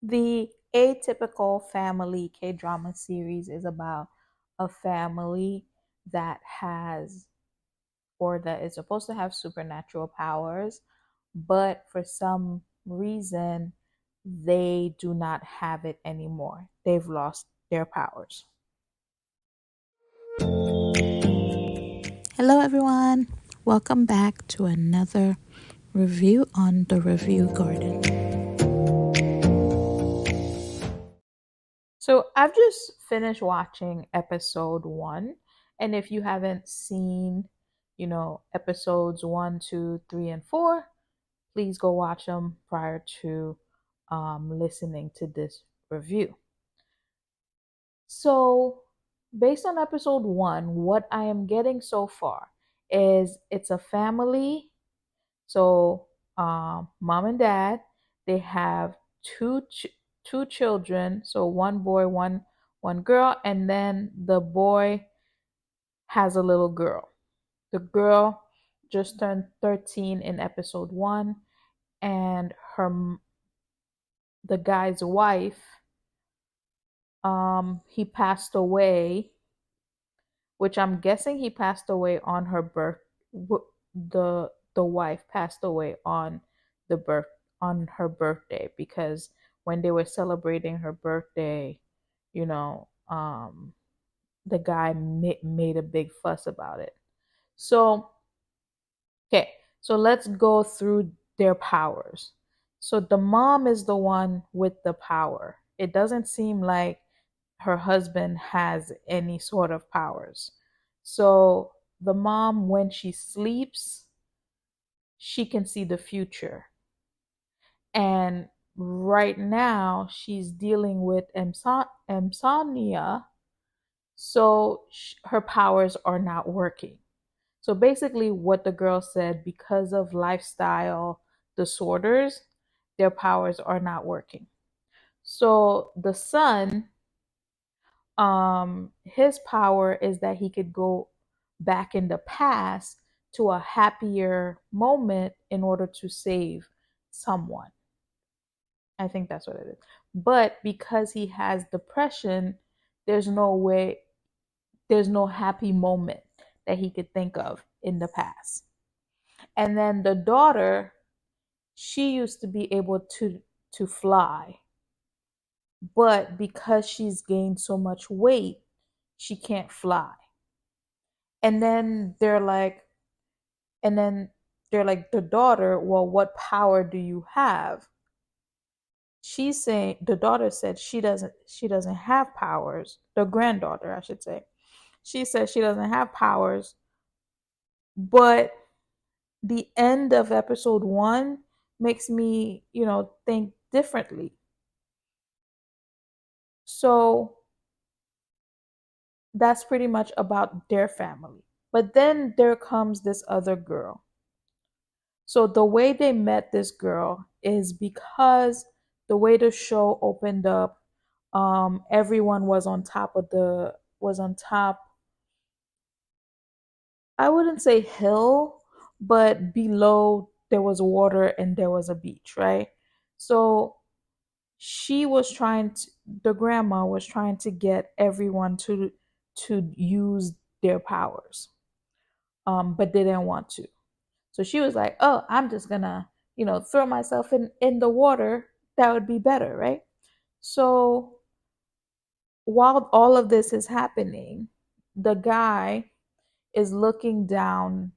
The Atypical Family K-drama series is about a family that has or that is supposed to have supernatural powers, but for some reason they do not have it anymore. They've lost their powers. Hello, everyone. Welcome back to another review on the Review Garden. So, I've just finished watching episode one. And if you haven't seen, episodes one, two, three, and four, please go watch them prior to listening to this review. So, based on episode one, what I am getting so far is it's a family. So, mom and dad, they have two children. So one boy, one girl, and then the boy has a little girl. The girl just turned 13 in episode one, and the guy's wife, he passed away, which I'm guessing he passed away on her birth. The wife passed away on the birth on her birthday because when they were celebrating her birthday, you know, the guy made a big fuss about it. So, okay, so let's go through their powers. So the mom is the one with the power. It doesn't seem like her husband has any sort of powers. So the mom, when she sleeps, she can see the future. And right now, she's dealing with insomnia. So her powers are not working. So basically, what the girl said, because of lifestyle disorders, their powers are not working. So the son, his power is that he could go back in the past to a happier moment in order to save someone. I think that's what it is. But because he has depression, there's no way, there's no happy moment that he could think of in the past. And then the daughter, she used to be able to fly, but because she's gained so much weight, she can't fly. And then they're like, and then they're like, the daughter, well, what power do you have? She's saying, the daughter said she doesn't have powers. The granddaughter, I should say. She says she doesn't have powers, but the end of episode one makes me, think differently. So that's pretty much about their family. But then there comes this other girl. So the way they met this girl is because the way the show opened up, everyone was on top. I wouldn't say hill, but below there was water and there was a beach, right? So she was trying to, the grandma was trying to get everyone to use their powers, but they didn't want to. So she was like, "Oh, I'm just gonna, throw myself in the water. That would be better, right?" So while all of this is happening, the guy is looking down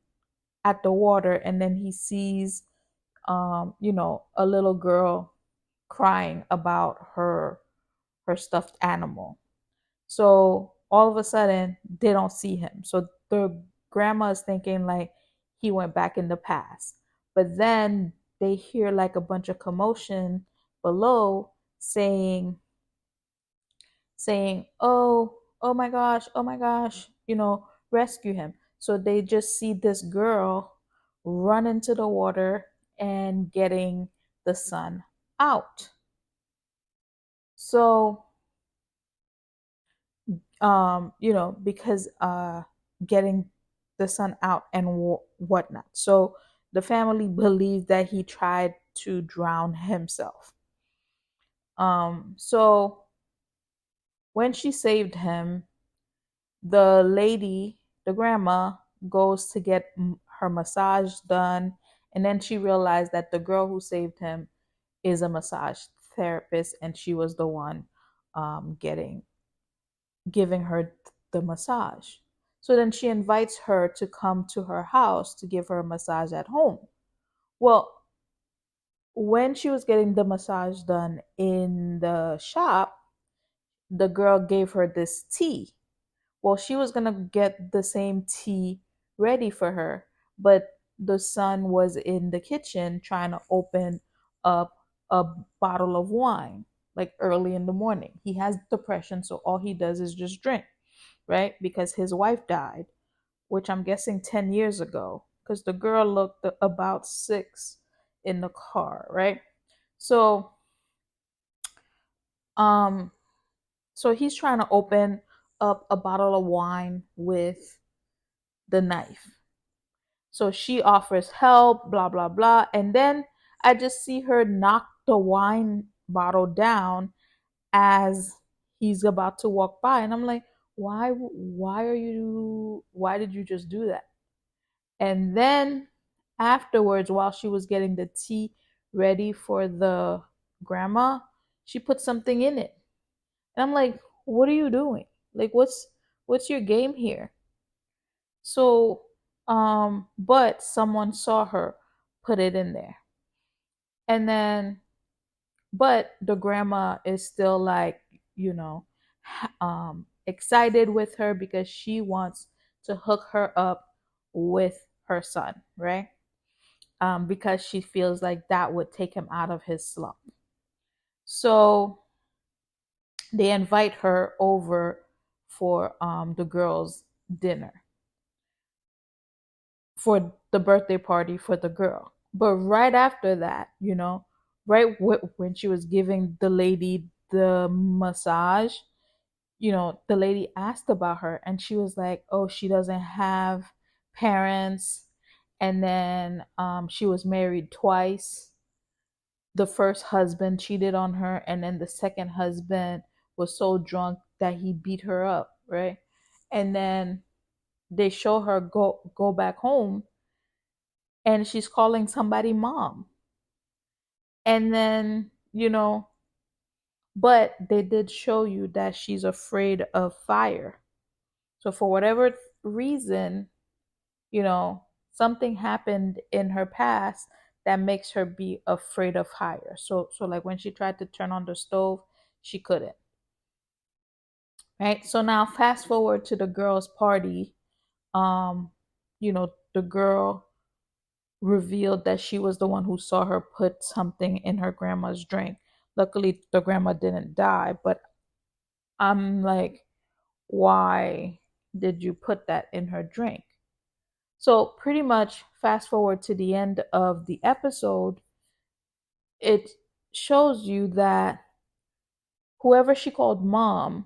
at the water, and then he sees, a little girl crying about her stuffed animal. So all of a sudden, they don't see him. So the grandma is thinking like he went back in the past. But then they hear like a bunch of commotion below saying, oh my gosh, oh my gosh, rescue him. So they just see this girl run into the water and getting the son out. So because getting the son out and whatnot. So the family believes that he tried to drown himself. So when she saved him, the lady, the grandma, goes to get her massage done, and then she realized that the girl who saved him is a massage therapist, and she was the one getting giving her the massage. So then she invites her to come to her house to give her a massage at home. Well, when she was getting the massage done in the shop, the girl gave her this tea. Well, she was gonna get the same tea ready for her, but the son was in the kitchen trying to open up a bottle of wine like early in the morning. He has depression, so all he does is just drink, right? Because his wife died, which I'm guessing 10 years ago, because the girl looked about 6 in the car, right? So, um, so he's trying to open up a bottle of wine with the knife. So she offers help, blah, blah, blah. And then I just see her knock the wine bottle down as he's about to walk by. And I'm like, why did you just do that? And then afterwards, while she was getting the tea ready for the grandma, she put something in it. And I'm like, what are you doing? Like, what's your game here? So, but someone saw her put it in there. And then, but the grandma is still like, you know, excited with her because she wants to hook her up with her son, right? Because she feels like that would take him out of his slump. So they invite her over for the girls' dinner, for the birthday party for the girl. But right after that, right when she was giving the lady the massage, the lady asked about her and she was like, oh, she doesn't have parents. And then she was married twice. The first husband cheated on her, and then the second husband was so drunk that he beat her up, right? And then they show her go back home and she's calling somebody mom. And then, but they did show you that she's afraid of fire. So for whatever reason, you know, something happened in her past that makes her be afraid of fire. So like when she tried to turn on the stove, she couldn't. Right? So now fast forward to the girls' party. Um, the girl revealed that she was the one who saw her put something in her grandma's drink. Luckily, the grandma didn't die, but I'm like, why did you put that in her drink? So, pretty much, fast forward to the end of the episode, it shows you that whoever she called mom,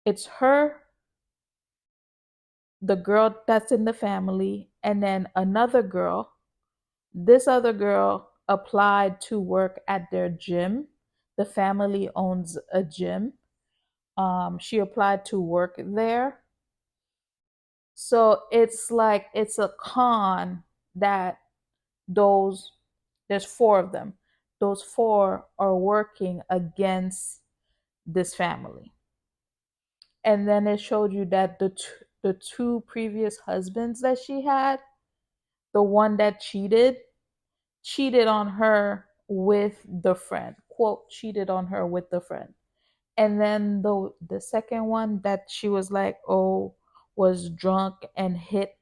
it's her, the girl that's in the family, and then another girl. This other girl applied to work at their gym. The family owns a gym. She applied to work there. So it's like it's a con that those there's 4 of them. Those 4 are working against this family. And then it showed you that the 2 previous husbands that she had, the one that cheated on her with the friend. Quote, cheated on her with the friend. And then the second one that she was like, oh, was drunk and hit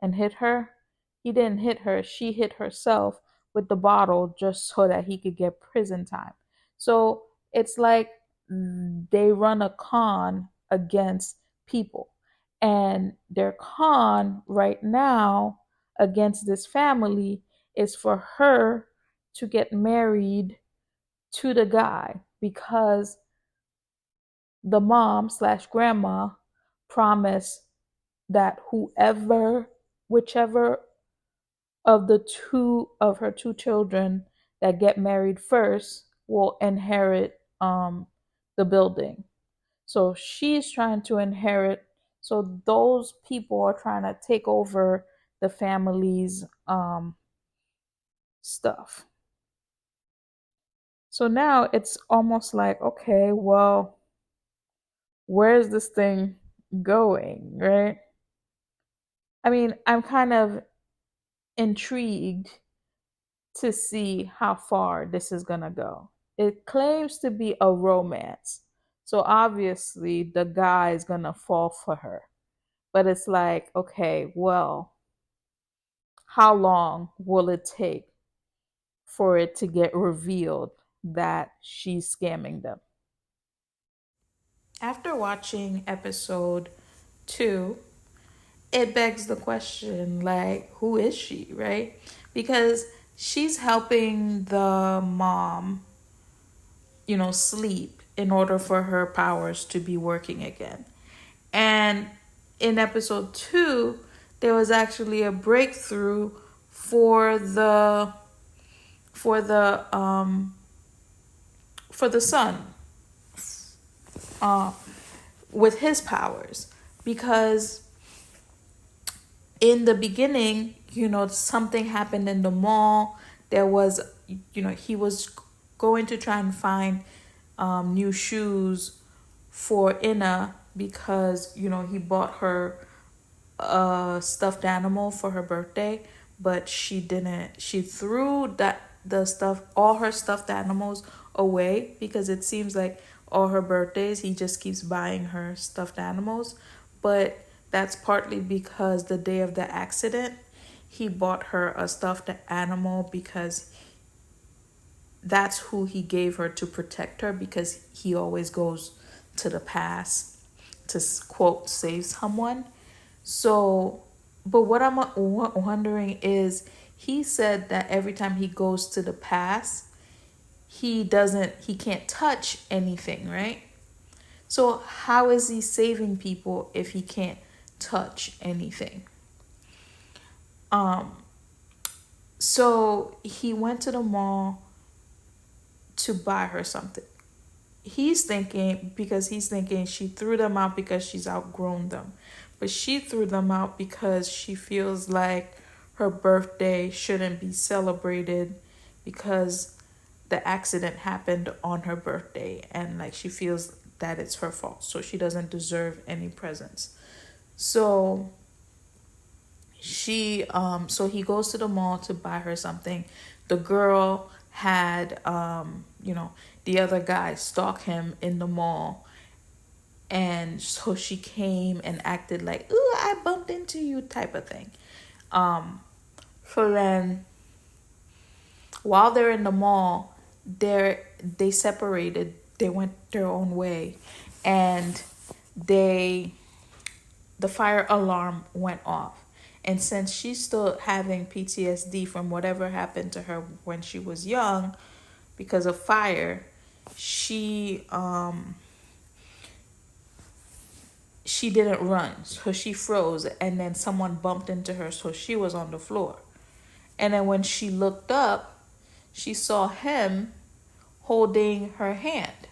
her. He didn't hit her. She hit herself with the bottle just so that he could get prison time. So it's like they run a con against people. And their con right now against this family is for her to get married to the guy because the mom slash grandma promised that whichever of the 2 of her 2 children that get married first will inherit the building. So she's trying to inherit. So those people are trying to take over the family's stuff. So now it's almost like, okay, well, where's this thing going, right? I mean, I'm kind of intrigued to see how far this is going to go. It claims to be a romance. So obviously the guy is going to fall for her. But it's like, okay, well, how long will it take for it to get revealed that she's scamming them? After watching episode 2, it begs the question, like, who is she, right? Because she's helping the mom, sleep in order for her powers to be working again. And in episode 2, there was actually a breakthrough for the for the um for the son, uh with his powers, because in the beginning, something happened in the mall. There was, he was going to try and find new shoes for Inna because, he bought her a stuffed animal for her birthday, but she didn't. She threw all her stuffed animals away because it seems like all her birthdays he just keeps buying her stuffed animals. But that's partly because the day of the accident, he bought her a stuffed animal because that's who he gave her to protect her, because he always goes to the past to quote save someone. So, but what I'm wondering is, he said that every time he goes to the past, he can't touch anything, right? So how is he saving people if he can't touch anything? Um, so he went to the mall to buy her something. He's thinking she threw them out because she's outgrown them. But she threw them out because she feels like her birthday shouldn't be celebrated because the accident happened on her birthday, and like she feels that it's her fault. So she doesn't deserve any presents. So so he goes to the mall to buy her something. The girl had the other guy stalk him in the mall, and so she came and acted like, ooh, I bumped into you, type of thing. So then while they're in the mall, they separated, they went their own way, and they the fire alarm went off. And since she's still having PTSD from whatever happened to her when she was young because of fire, she didn't run. So she froze, and then someone bumped into her, so she was on the floor. And then when she looked up, she saw him holding her hand.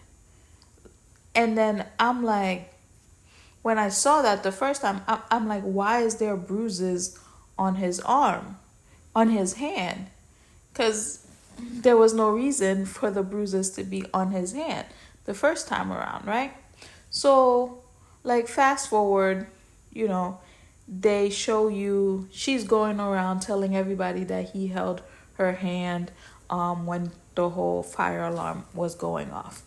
And then I'm like, when I saw that the first time, I'm like, why is there bruises on his arm, on his hand? Because there was no reason for the bruises to be on his hand the first time around, right? So, like, fast forward, they show you she's going around telling everybody that he held her hand when the whole fire alarm was going off.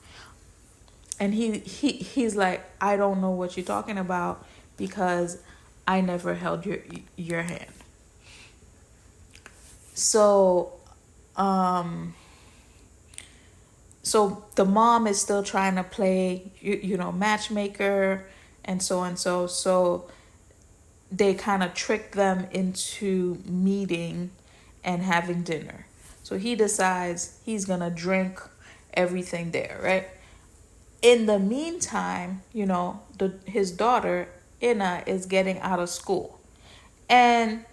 And he's like, I don't know what you're talking about because I never held your hand. So um so the mom is still trying to play matchmaker, and so they kind of trick them into meeting and having dinner. So he decides he's gonna drink everything there, right? In the meantime, his daughter Inna is getting out of school. And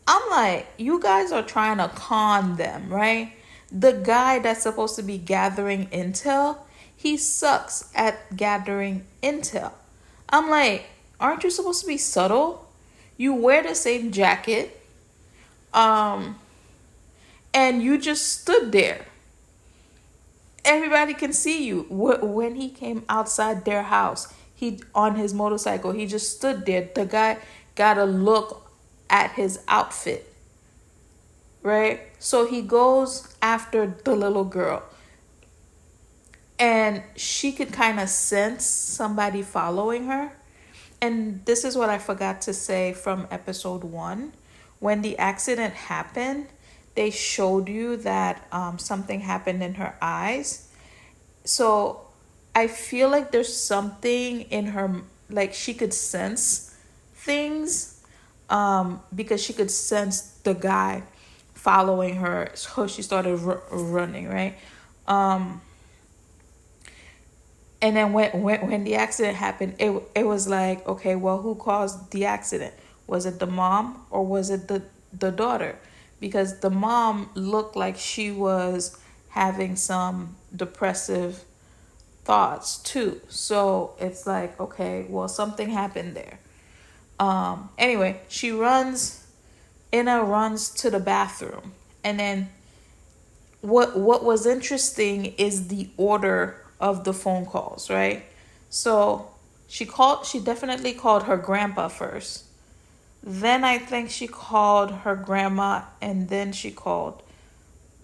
I'm like, you guys are trying to con them, right? The guy that's supposed to be gathering intel, he sucks at gathering intel. I'm like, aren't you supposed to be subtle? You wear the same jacket, um, and you just stood there. Everybody can see you. When he came outside their house, he on his motorcycle, he just stood there. The guy got a look at his outfit, right? So he goes after the little girl, and she could kind of sense somebody following her. And this is what I forgot to say from episode 1. When the accident happened, they showed you that something happened in her eyes. So I feel like there's something in her, like she could sense things, because she could sense the guy following her. So she started running, right? Um, and then when the accident happened, it was like, okay, well, who caused the accident? Was it the mom or was it the daughter? Because the mom looked like she was having some depressive thoughts too. So it's like, okay, well, something happened there. Anyway, Inna runs to the bathroom, and then what was interesting is the order of the phone calls, right? So she definitely called her grandpa first. Then I think she called her grandma, and then she called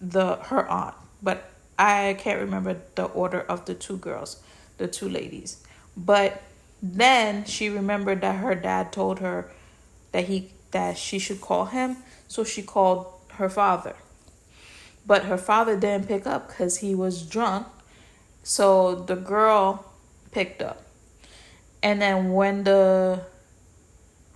her aunt. But I can't remember the order of the two girls, the two ladies. But then she remembered that her dad told her that she should call him, so she called her father. But her father didn't pick up because he was drunk. So the girl picked up. And then when the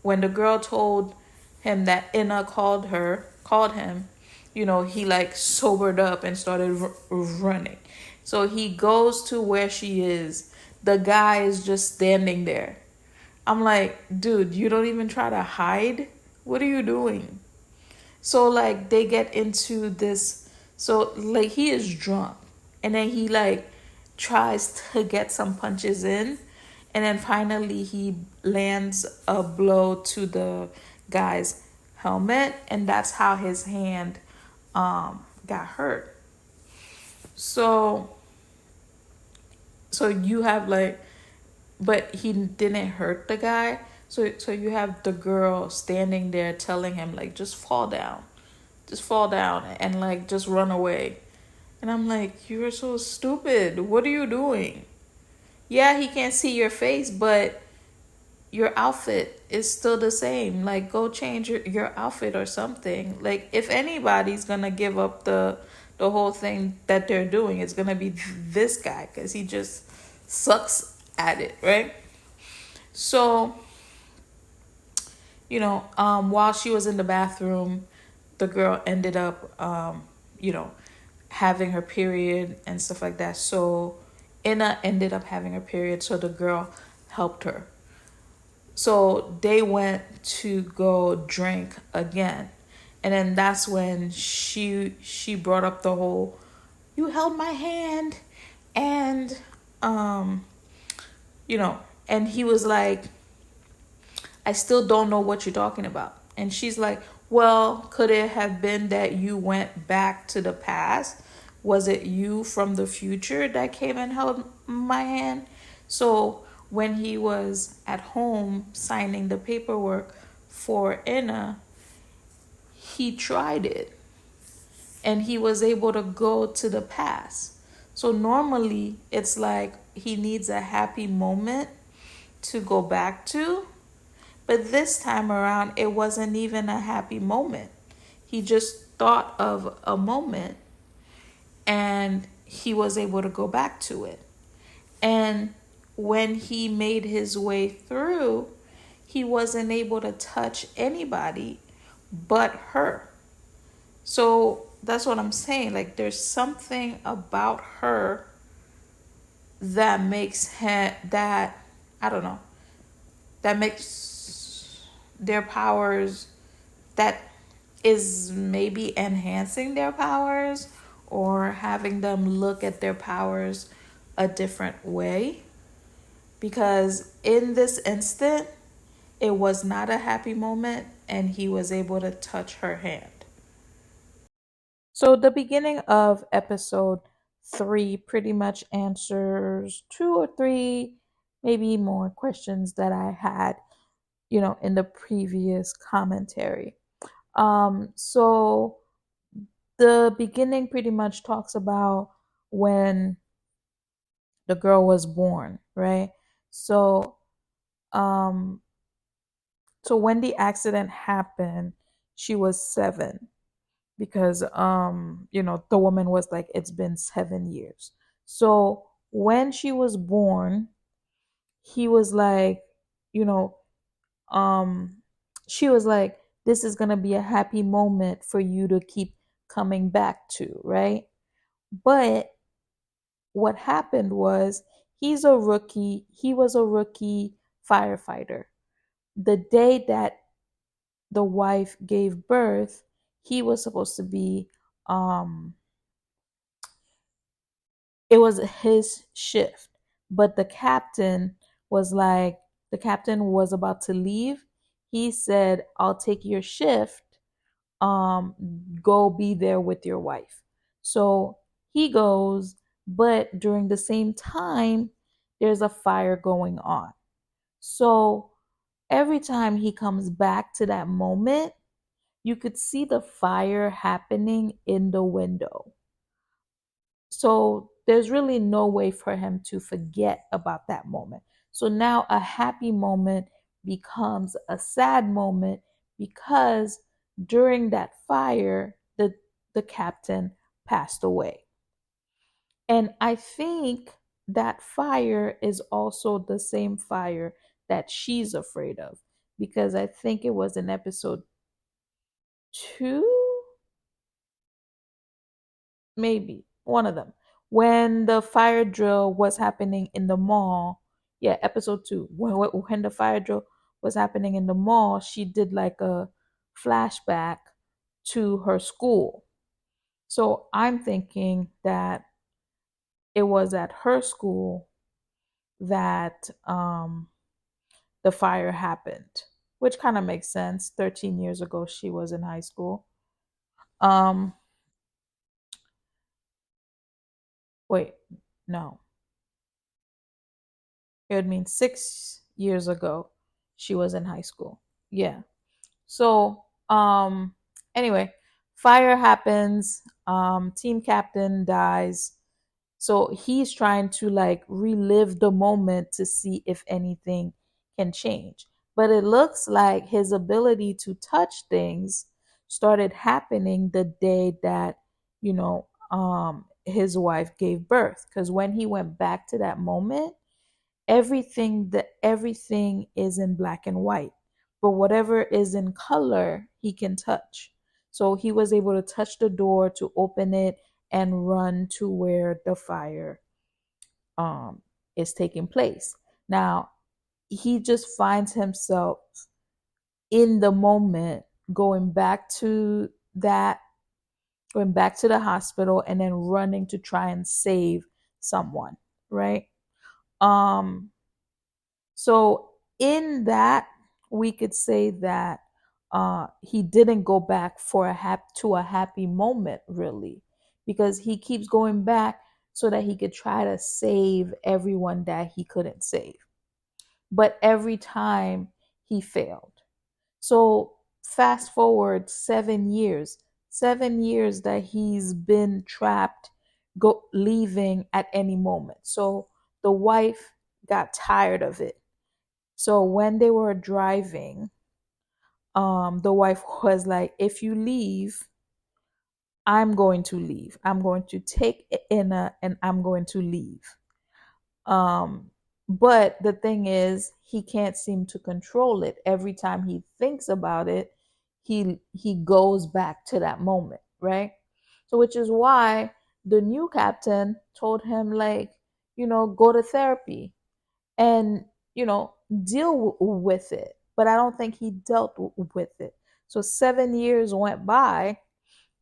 girl told him that Inna called him, he like sobered up and started running. So he goes to where she is. The guy is just standing there. I'm like, dude, you don't even try to hide? What are you doing? So like they get into this, so like he is drunk, and then he like tries to get some punches in, and then finally he lands a blow to the guy's helmet, and that's how his hand got hurt. So you have like, but he didn't hurt the guy. So you have the girl standing there telling him like, just fall down and like just run away. And I'm like, you're so stupid. What are you doing? Yeah, he can't see your face, but your outfit is still the same. Like, go change your outfit or something. Like, if anybody's gonna give up the whole thing that they're doing, it's gonna be this guy, because he just sucks at it, right? So, while she was in the bathroom, the girl ended up, having her period and stuff like that. So Inna ended up having her period, so the girl helped her. So they went to go drink again. And then that's when she brought up the whole, you held my hand, and and he was like, I still don't know what you're talking about. And she's like, well, could it have been that you went back to the past? Was it you from the future that came and held my hand? So when he was at home signing the paperwork for Inna, he tried it and he was able to go to the past. So normally it's like he needs a happy moment to go back to. But this time around, it wasn't even a happy moment. He just thought of a moment and he was able to go back to it. And when he made his way through, he wasn't able to touch anybody but her. So that's what I'm saying. Like, there's something about her that makes him, that, I don't know, that makes their powers, that is maybe enhancing their powers, or having them look at their powers a different way, because in this instant, it was not a happy moment and he was able to touch her hand. So the beginning of episode 3 pretty much answers two or three, maybe more questions that I had, in the previous commentary. So the beginning pretty much talks about when the girl was born, right? So, um, so when the accident happened, she was 7, because the woman was like, it's been 7 years. So when she was born, he was like, you know um she was like, this is going to be a happy moment for you to keep coming back to, right? But what happened was, he was a rookie firefighter. The day that the wife gave birth, he was supposed to be, um it was his shift, but the captain was about to leave. He said, I'll take your shift, go be there with your wife. So he goes, but during the same time, there's a fire going on. So every time he comes back to that moment, you could see the fire happening in the window. So there's really no way for him to forget about that moment. So now a happy moment becomes a sad moment, because during that fire, the captain passed away. And I think that fire is also the same fire that she's afraid of, because I think it was in episode 2, maybe one of them, when the fire drill was happening in the mall. Yeah, episode 2, when the fire drill was happening in the mall, she did like a flashback to her school. So I'm thinking that it was at her school that the fire happened, which kind of makes sense. 13 years ago she was in high school. um Wait, no, it would mean 6 years ago she was in high school. Yeah. So, anyway, fire happens, team captain dies. So he's trying to like relive the moment to see if anything can change. But it looks like his ability to touch things started happening the day that, his wife gave birth. Because when he went back to that moment, everything is in black and white, but whatever is in color he can touch. So he was able to touch the door to open it and run to where the fire um is taking place. Now he just finds himself in the moment, going back to that going back to the hospital and then running to try and save someone, right? um So in that, we could say that he didn't go back for a happy moment, really, because he keeps going back so that he could try to save everyone that he couldn't save. But every time he failed. So fast forward 7 years, 7 years that he's been trapped, leaving at any moment. So the wife got tired of it. So when they were driving, the wife was like, if you leave, I'm going to leave. I'm going to take Inna and I'm going to leave. Um, but the thing is, he can't seem to control it. Every time he thinks about it, he goes back to that moment, right? So which is why the new captain told him, like, go to therapy and deal with it. But I don't think he dealt with it. So 7 years went by,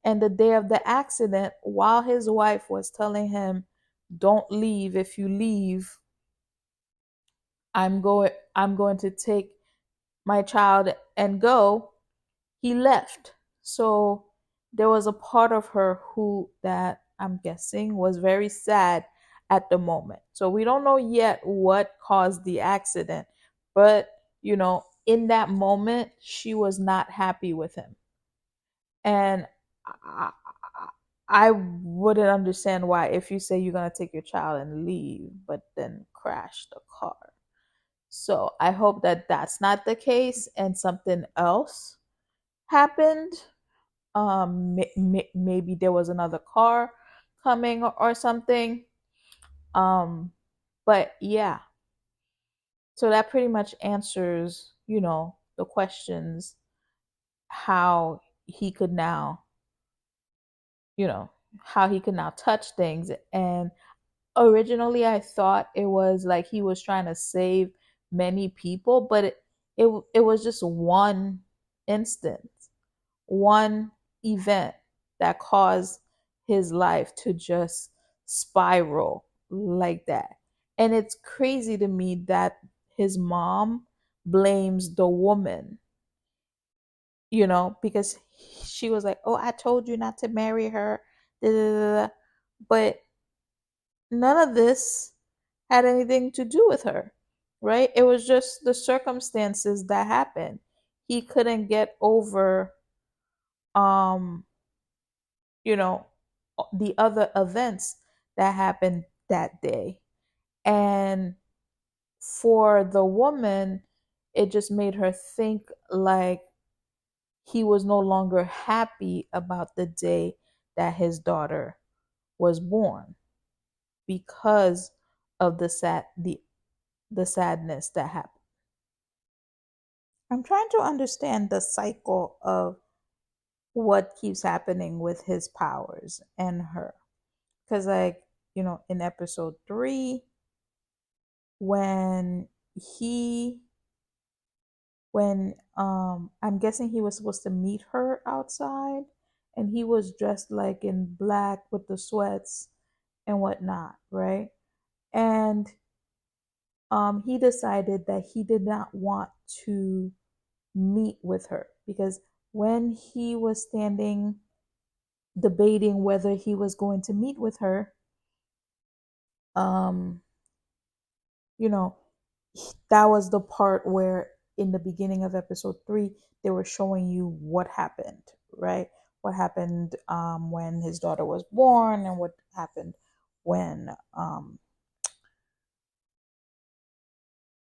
And the day of the accident, while his wife was telling him, "Don't leave. If you leave, I'm going to take my child and go," he left. So there was a part of her who that I'm guessing was very sad at the moment. So we don't know yet what caused the accident, but in that moment, she was not happy with him. And I, I wouldn't understand why, if you say you're going to take your child and leave, but then crash the car. So I hope that that's not the case and something else happened. Maybe there was another car coming, or something. Um, but yeah, so that pretty much answers, the questions, how he could now, you know, how he could now touch things. And originally I thought it was like he was trying to save many people, but it was just one instance, one event that caused his life to just spiral like that. And it's crazy to me that his mom blames the woman, because she was like, "Oh, I told you not to marry her." Da, da, da, da. But none of this had anything to do with her, right? It was just the circumstances that happened. He couldn't get over, um, you know, the other events that happened that day. And for the woman, it just made her think like he was no longer happy about the day that his daughter was born, because of the sadness that happened. I'm trying to understand the cycle of what keeps happening with his powers and her. Because, like, in episode 3, when he, when, I'm guessing he was supposed to meet her outside, and he was dressed like in black with the sweats and whatnot, right? And he decided that he did not want to meet with her, because when he was standing debating whether he was going to meet with her, um you know that was the part where, in the beginning of episode 3, they were showing you what happened, right? What happened, when his daughter was born, and what happened when,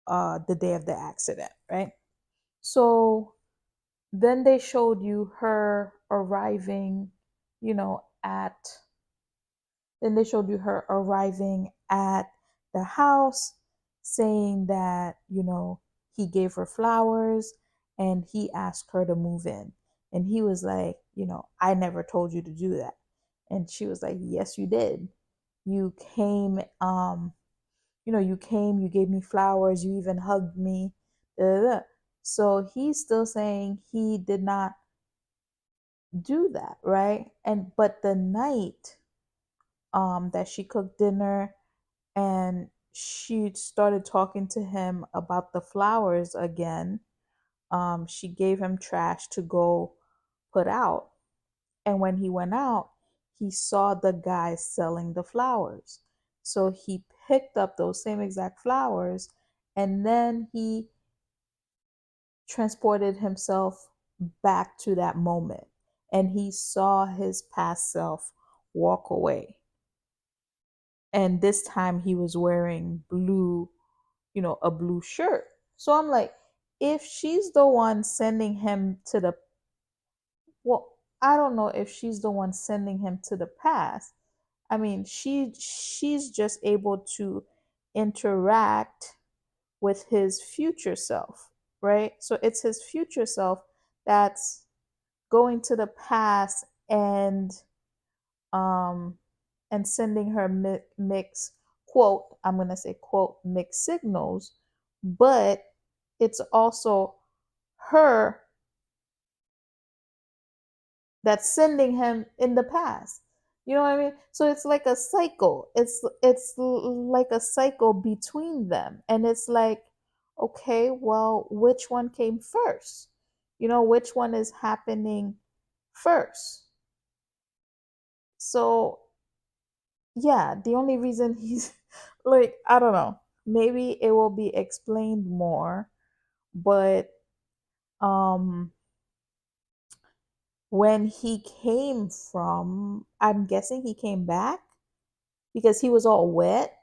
the day of the accident, right? So then they showed you her arriving, you know at then they showed you her arriving at the house, saying that, he gave her flowers, and he asked her to move in. And he was like, "I never told you to do that." And she was like, "Yes, you did. You came, you gave me flowers, you even hugged me." Da, da, da. So he's still saying he did not do that, right? And but the night, that she cooked dinner, and she started talking to him about the flowers again. She gave him trash to go put out. And when he went out, he saw the guy selling the flowers. So he picked up those same exact flowers, and then he transported himself back to that moment. And he saw his past self walk away. And this time he was wearing blue, a blue shirt. So I'm like, if she's the one sending him to the, well, I don't know if she's the one sending him to the past. I mean, she's just able to interact with his future self, right? So it's his future self that's going to the past, um and sending her mixed, quote, I'm going to say quote, mixed signals. But it's also her that's sending him in the past. You know what I mean? So it's like a cycle. Like a cycle between them. And it's like, okay, well, which one came first? Which one is happening first? So yeah, the only reason he's like, I don't know. Maybe it will be explained more, but um when he came from, I'm guessing he came back because he was all wet,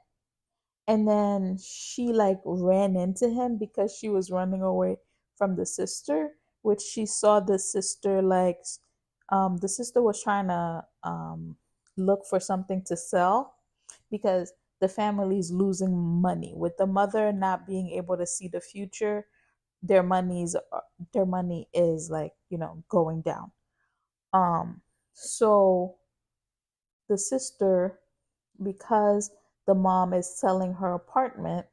and then she like ran into him because she was running away from the sister, which she saw the sister like the sister was trying to look for something to sell because the family's losing money with the mother not being able to see the future. Their money is like going down. So the sister, because the mom is selling her apartment,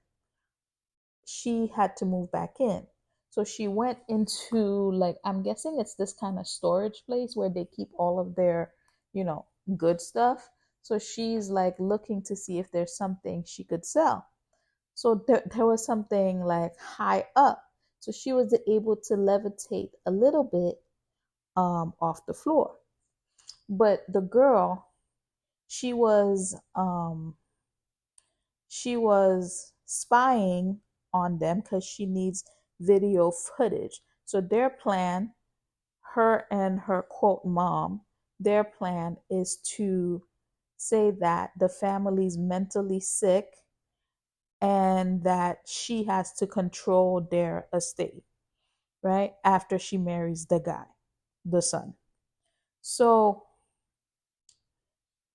she had to move back in. So she went into, like, I'm guessing it's this kind of storage place where they keep all of their, you know, good stuff. So she's like looking to see if there's something she could sell. So there was something like high up. So she was able to levitate a little bit off the floor. But the girl, she was she was spying on them because she needs video footage. So their plan, her and her quote mom, their plan is to say that the family's mentally sick and that she has to control their estate, right? After she marries the guy, the son. So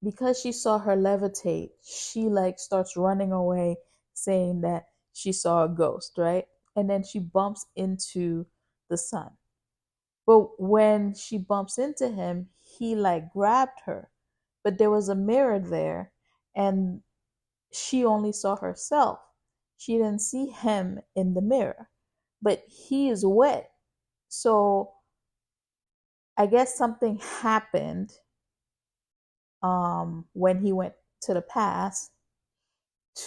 because she saw her levitate, she like starts running away saying that she saw a ghost, right? And then she bumps into the son. But when she bumps into him, he like grabbed her. But there was a mirror there and she only saw herself. She didn't see him in the mirror. But he is wet. So I guess something happened when he went to the past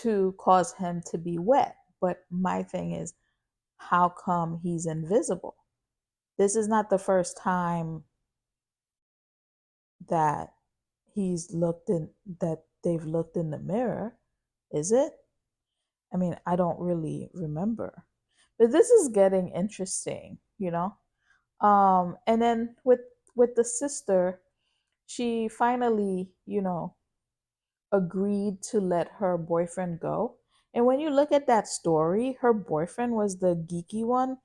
to cause him to be wet. But my thing is, how come he's invisible? This is not the first time that that they've looked in the mirror, is it? I mean, I don't really remember. But this is getting interesting. And then with the sister, she finally, agreed to let her boyfriend go. And when you look at that story, her boyfriend was the geeky one,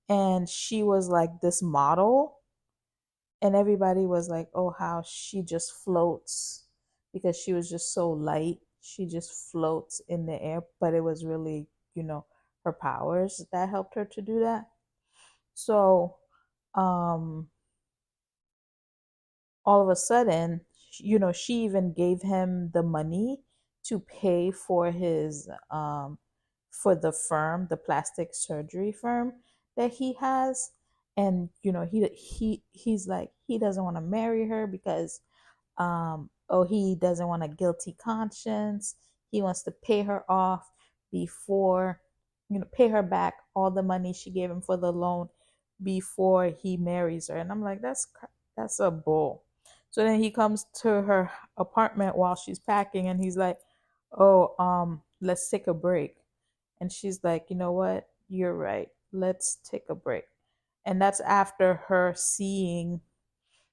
and she was like this model, and everybody was like, oh, how she just floats because she was just so light. She just floats in the air, but it was really, her powers that helped her to do that. So, um, all of a sudden, she even gave him the money to pay for his for the firm, the plastic surgery firm that he has. And he's like, he doesn't want to marry her because he doesn't want a guilty conscience. He wants to pay her off before, pay her back all the money she gave him for the loan before he marries her. And I'm like, that's a bull. So then he comes to her apartment while she's packing, and he's like, oh, let's take a break. And she's like, you know what, you're right, let's take a break. And that's after her seeing,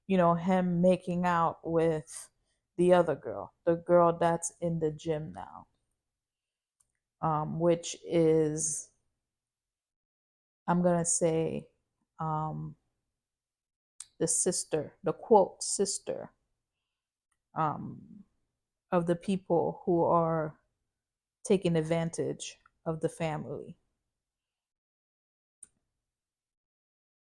him making out with the other girl, the girl that's in the gym now, which is, I'm going to say, um, the sister, the quote sister, um, of the people who are taking advantage of the family.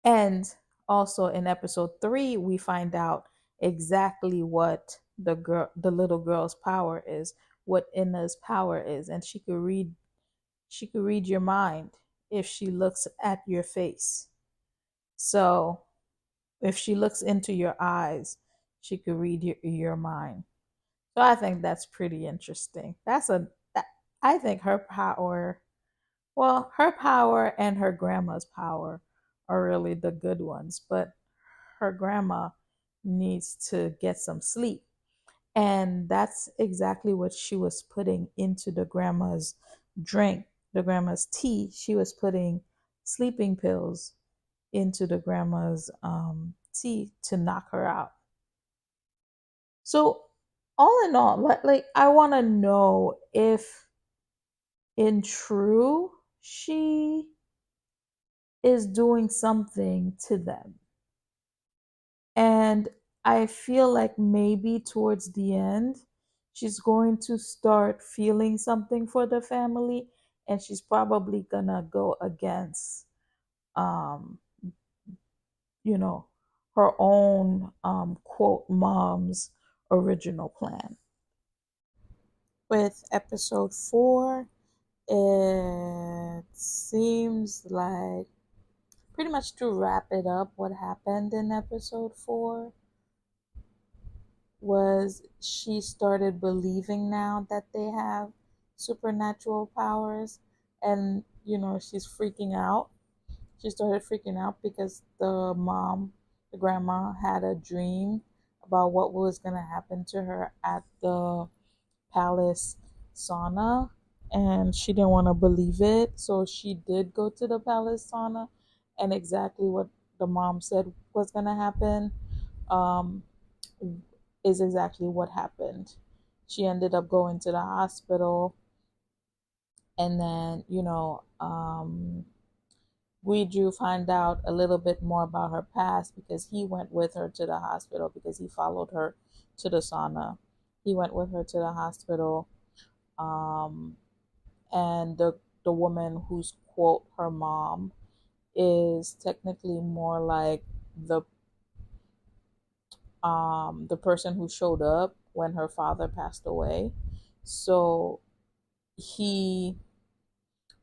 And also in episode 3, we find out exactly what the little girl's power is, what Ina's power is, and she could read your mind if she looks at your face. So If she looks into your eyes, she could read your mind. So I think that's pretty interesting. I think her power, well, her power and her grandma's power are really the good ones, but her grandma needs to get some sleep. And that's exactly what she was putting into the grandma's drink, the grandma's tea. She was putting sleeping pills into the grandma's tea to knock her out. So, all in all, like I want to know if in true she is doing something to them. And I feel like maybe towards the end, she's going to start feeling something for the family, and she's probably gonna go against, um, you know, her own quote mom's original plan. With episode 4, it seems like pretty much to wrap it up, what happened in episode 4 was she started believing now that they have supernatural powers, and she's freaking out. She started freaking out because the grandma had a dream about what was going to happen to her at the palace sauna, and she didn't want to believe it, so she did go to the palace sauna, and exactly what the mom said was going to happen, um, is exactly what happened. She ended up going to the hospital, and then Guiju find out a little bit more about her past because he went with her to the hospital because he followed her to the sauna. He went with her to the hospital, um, and the woman who's quote her mom is technically more like the person who showed up when her father passed away. So he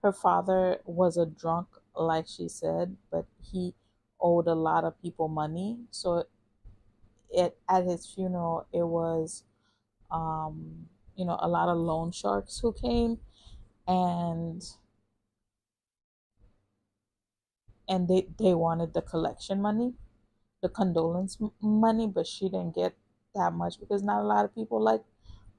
her father was a drunk, like she said, but he owed a lot of people money. So it at his funeral it was a lot of loan sharks who came, and they wanted the collection money, the condolence money, but she didn't get that much because not a lot of people like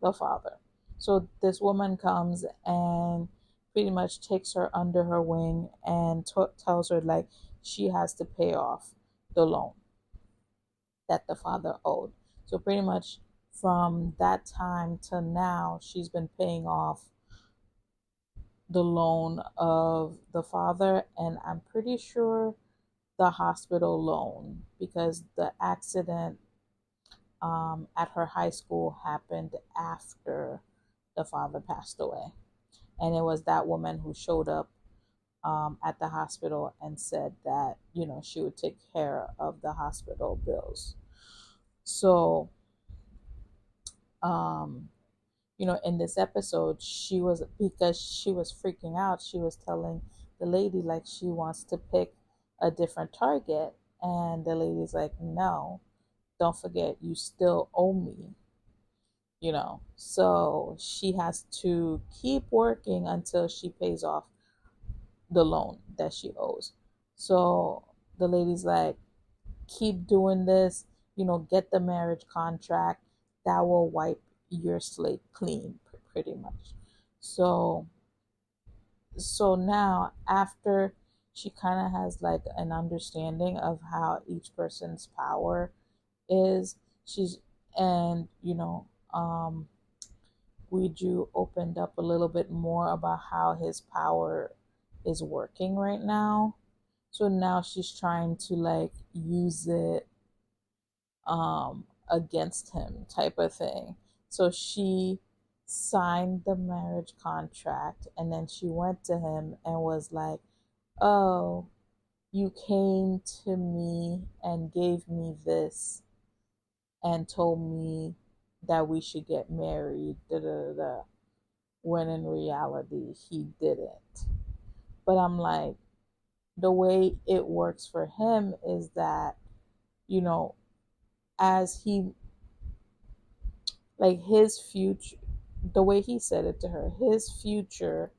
the father. So this woman comes and pretty much takes her under her wing and tells her like she has to pay off the loan that the father owed. So pretty much from that time to now, she's been paying off the loan of the father, and I'm pretty sure the hospital loan because the accident at her high school happened after the father passed away. And it was that woman who showed up at the hospital and said that, she would take care of the hospital bills. So, um, in this episode, because she was freaking out, she was telling the lady like she wants to pick a different target. And the lady's like, no, don't forget, you still owe me, so she has to keep working until she pays off the loan that she owes. So the lady's like, keep doing this, get the marriage contract that will wipe your slate clean, pretty much. So so now after she kind of has like an understanding of how each person's power is, she's and Guiju opened up a little bit more about how his power is working right now. So now she's trying to like use it against him type of thing. So she signed the marriage contract and then she went to him and was like, "Oh, you came to me and gave me this and told me that we should get married, da da da da," when in reality he didn't. But I'm like, the way it works for him is that you know, as he, like his future, the way he said it to her, his future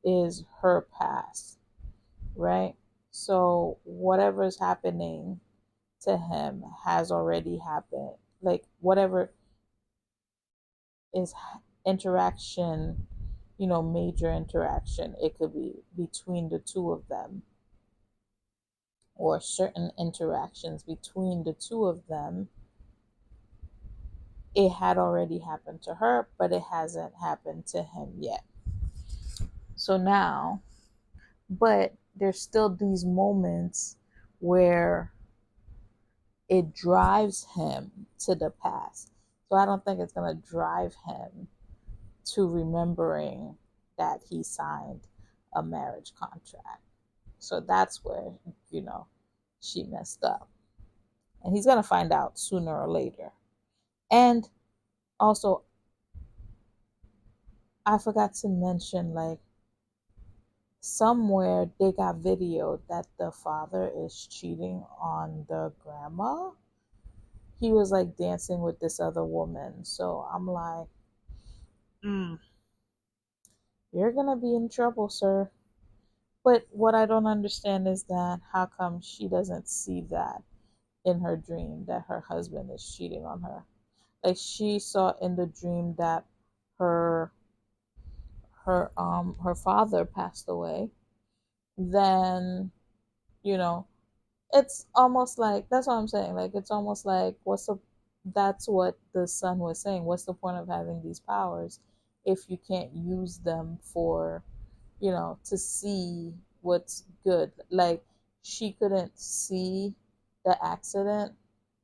is her past, right? So whatever is happening to him has already happened. Like whatever is interaction, major interaction, it could be between the two of them, or certain interactions between the two of them, it had already happened to her, but it hasn't happened to him yet. So now, but there's still these moments where it drives him to the past. So I don't think it's going to drive him to remembering that he signed a marriage contract. So that's where, she messed up. And he's going to find out sooner or later. And also, I forgot to mention, like, somewhere they got video that the father is cheating on the grandma. He was like dancing with this other woman. So I'm like, you're gonna be in trouble, sir. But what I don't understand is that how come she doesn't see that in her dream, that her husband is cheating on her? Like she saw in the dream that her her father passed away. Then, you know, it's almost like, that's what I'm saying. Like it's almost like, that's what the son was saying. What's the point of having these powers if you can't use them for, to see what's good? Like she couldn't see the accident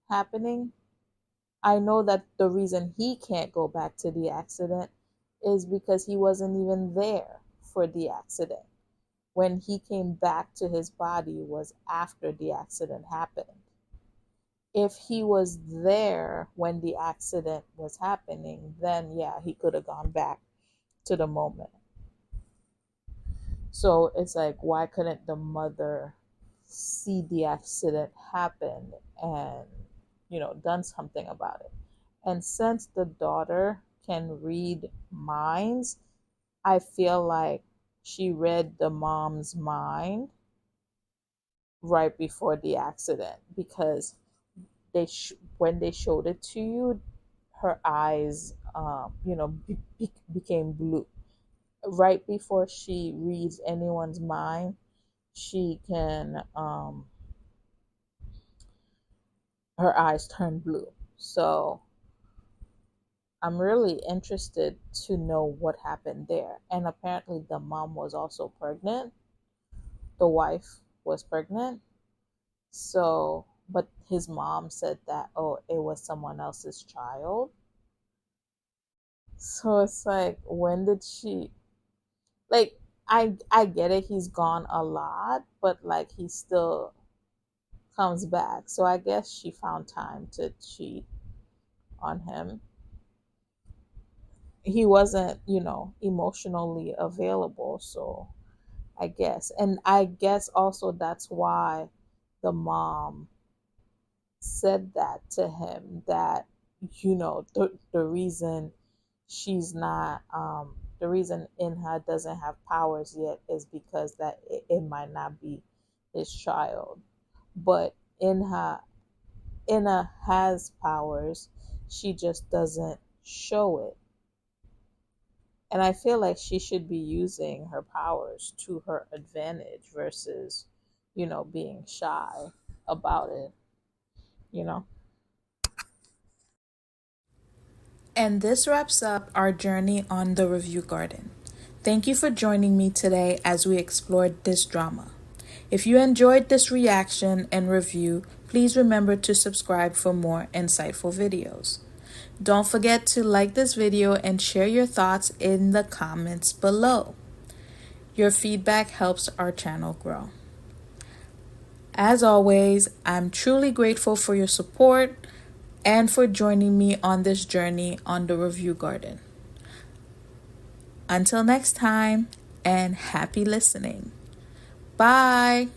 happening. I know that the reason he can't go back to the accident is because he wasn't even there for the accident. When he came back to his body was after the accident happened. If he was there when the accident was happening, then yeah, he could have gone back to the moment. So it's like, why couldn't the mother see the accident happen and, done something about it? And since the daughter can read minds, I feel like she read the mom's mind right before the accident, because when they showed it to you, her eyes, became blue. Right before she reads anyone's mind, she can, her eyes turn blue. So I'm really interested to know what happened there. And apparently, the mom was also pregnant. The wife was pregnant. So, but his mom said that, oh, it was someone else's child. So it's like, when did she, like, I get it, he's gone a lot, but like he still comes back. So I guess she found time to cheat on him. He wasn't, emotionally available, so I guess. And I guess also that's why the mom said that to him, that, the reason she's not, the reason Inha doesn't have powers yet is because that it might not be his child. But Inha has powers, she just doesn't show it. And I feel like she should be using her powers to her advantage versus, being shy about it, you know? And this wraps up our journey on the Review Garden. Thank you for joining me today as we explored this drama. If you enjoyed this reaction and review, please remember to subscribe for more insightful videos. Don't forget to like this video and share your thoughts in the comments below. Your feedback helps our channel grow. As always, I'm truly grateful for your support and for joining me on this journey on the Review Garden. Until next time, and happy listening. Bye.